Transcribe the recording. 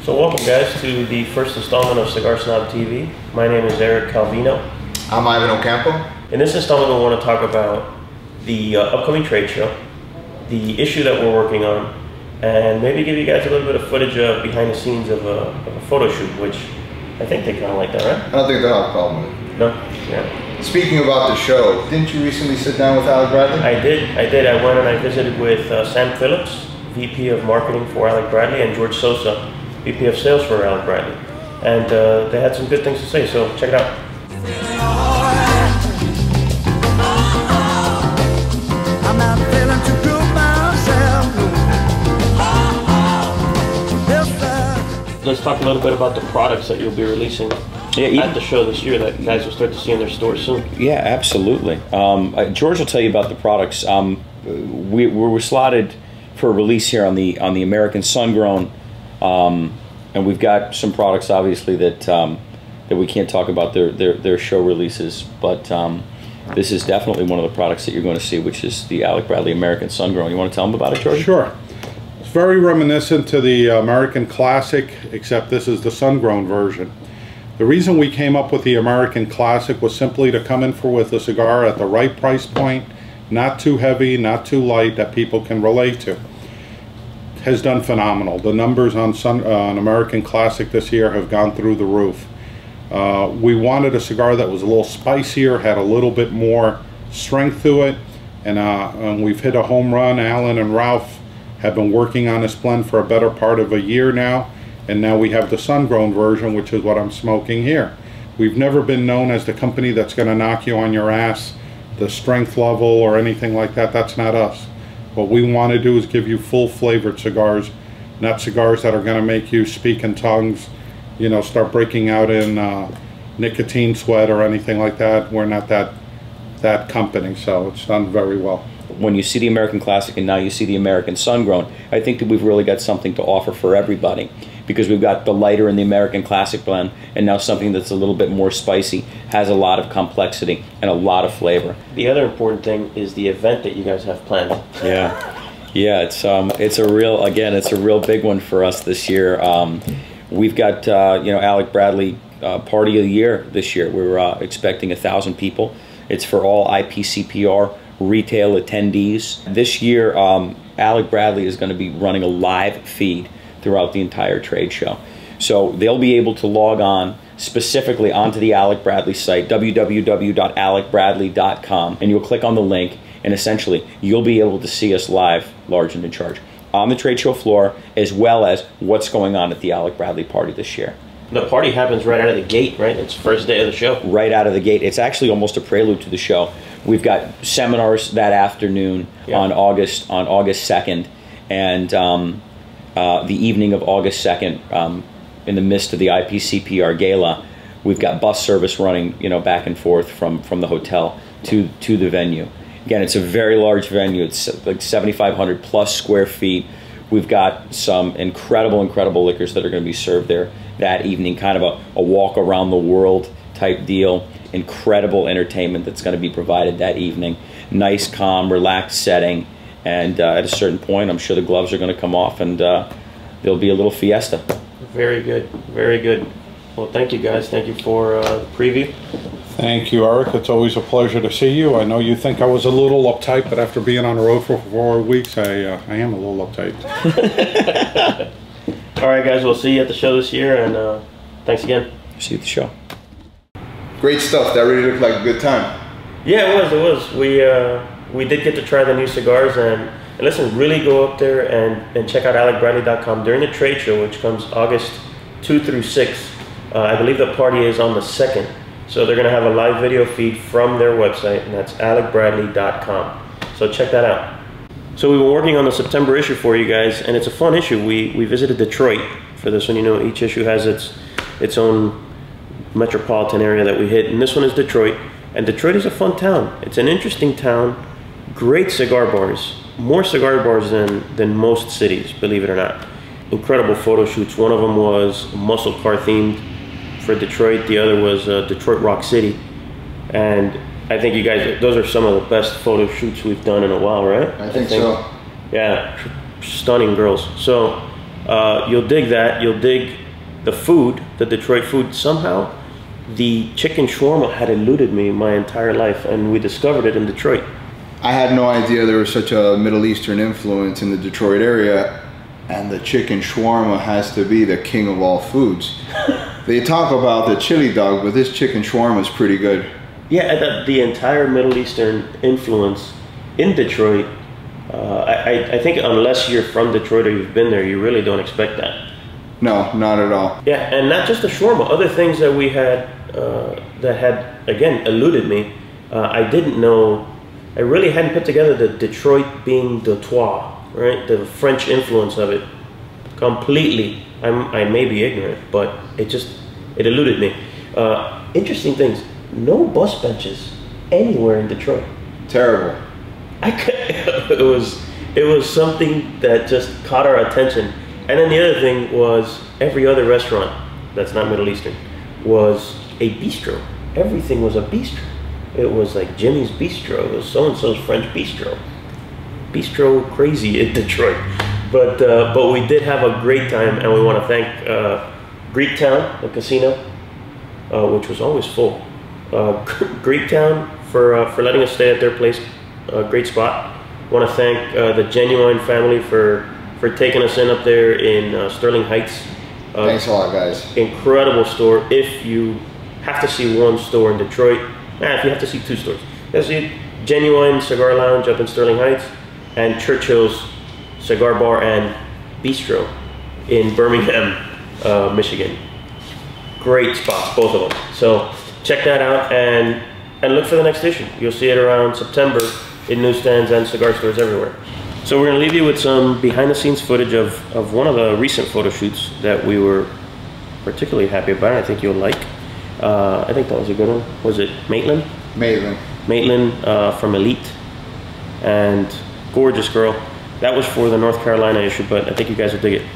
So welcome guys to the first installment of Cigar Snob TV. My name is Eric Calvino. I'm Ivan Ocampo. In this installment we want to talk about the upcoming trade show, the issue that we're working on, and maybe give you guys a little bit of footage behind the scenes of a photo shoot, which I think they kind of like that, right? I don't think they'll have a problem with it. No? Yeah. Speaking about the show, didn't you recently sit down with Alec Bradley? I did. I went and I visited with Sam Phillips, VP of Marketing for Alec Bradley, and George Sosa, VP of Sales for Alec Bradley. And they had some good things to say, so check it out. Let's talk a little bit about the products that you'll be releasing at the show this year that guys will start to see in their stores soon. Yeah, absolutely. George will tell you about the products. We were slotted for a release here on the American Sun-Grown, and we've got some products obviously that we can't talk about their show releases, but this is definitely one of the products that you're going to see, which is the Alec Bradley American Sun-Grown. You want to tell them about it, George? Sure. It's very reminiscent to the American Classic, except this is the sun-grown version. The reason we came up with the American Classic was simply to come in with a cigar at the right price point, not too heavy, not too light, that people can relate to. It has done phenomenal. The numbers on American Classic this year have gone through the roof. We wanted a cigar that was a little spicier, had a little bit more strength to it, and we've hit a home run. Alan and Ralph have been working on this blend for a better part of a year now, and now we have the sun-grown version, which is what I'm smoking here. We've never been known as the company that's going to knock you on your ass, the strength level or anything like that. That's not us. What we want to do is give you full flavored cigars, not cigars that are going to make you speak in tongues, you know, start breaking out in nicotine sweat or anything like that. We're not that company, so it's done very well. When you see the American Classic and now you see the American Sun-Grown, I think that we've really got something to offer for everybody, because we've got the lighter in the American Classic blend and now something that's a little bit more spicy, has a lot of complexity and a lot of flavor. The other important thing is the event that you guys have planned. Yeah, it's a real big one for us this year. We've got Alec Bradley Party of the Year this year. We're expecting 1,000 people. It's for all IPCPR retail attendees. This year, Alec Bradley is going to be running a live feed throughout the entire trade show. So they'll be able to log on specifically onto the Alec Bradley site, www.alecbradley.com, and you'll click on the link, and essentially you'll be able to see us live, large and in charge, on the trade show floor, as well as what's going on at the Alec Bradley party this year. The party happens right out of the gate, right? It's the first day of the show. Right out of the gate. It's actually almost a prelude to the show. We've got seminars that afternoon on August 2nd, and the evening of August 2nd, in the midst of the IPCPR Gala, we've got bus service running, back and forth from the hotel to the venue. Again, it's a very large venue. It's like 7,500 plus square feet. We've got some incredible liquors that are going to be served there that evening, kind of a walk around the world type deal. Incredible entertainment that's going to be provided that evening. Nice, calm, relaxed setting. And at a certain point, I'm sure the gloves are going to come off and there'll be a little fiesta. Very good, very good. Well, thank you guys. Thank you for the preview. Thank you, Eric. It's always a pleasure to see you. I know you think I was a little uptight, but after being on the road for 4 weeks, I am a little uptight. All right, guys. We'll see you at the show this year, and thanks again. See you at the show. Great stuff. That really looked like a good time. Yeah, it was. We did get to try the new cigars, and listen, really go up there and check out alecbradley.com during the trade show, which comes August 2 through 6. I believe the party is on the 2nd. So they're going to have a live video feed from their website, and that's alecbradley.com. So check that out. So we were working on the September issue for you guys, and it's a fun issue. We visited Detroit for this one. Each issue has its own metropolitan area that we hit, and this one is Detroit. And Detroit is a fun town. It's an interesting town. Great cigar bars. More cigar bars than most cities, believe it or not. Incredible photo shoots. One of them was muscle car themed for Detroit. The other was Detroit Rock City. And I think you guys, those are some of the best photo shoots we've done in a while, right? I think so. Yeah, stunning girls. So You'll dig that. You'll dig the food, the Detroit food. Somehow, the chicken shawarma had eluded me my entire life, and we discovered it in Detroit. I had no idea there was such a Middle Eastern influence in the Detroit area, and the chicken shawarma has to be the king of all foods. They talk about the chili dog, but this chicken shawarma is pretty good. Yeah, the entire Middle Eastern influence in Detroit, I think unless you're from Detroit or you've been there, you really don't expect that. No, not at all. Yeah, and not just the shawarma, other things that we had that had, again, eluded me. I didn't know, I really hadn't put together the Detroit being Detroit, right? The French influence of it completely. I may be ignorant, but it eluded me. Interesting things, no bus benches anywhere in Detroit. Terrible. It was something that just caught our attention. And then the other thing was every other restaurant that's not Middle Eastern was a bistro. Everything was a bistro. It was like Jimmy's Bistro. It was so-and-so's French Bistro. Bistro crazy in Detroit. But we did have a great time, and we want to thank Greektown, the casino, which was always full. Greektown for letting us stay at their place. Great spot. Want to thank the Genuine family for taking us in up there in Sterling Heights. Thanks a lot, guys. Incredible store. If you have to see one store in Detroit, if you have to see two stores, there's a Genuine Cigar Lounge up in Sterling Heights and Churchill's Cigar Bar and Bistro in Birmingham, Michigan. Great spots, both of them. So check that out and look for the next issue. You'll see it around September in newsstands and cigar stores everywhere. So we're going to leave you with some behind-the-scenes footage of one of the recent photo shoots that we were particularly happy about. I think you'll like. I think that was a good one. Was it Maitlyn? Maitlyn. Maitlyn from Elite. And gorgeous girl. That was for the North Carolina issue, but I think you guys will dig it.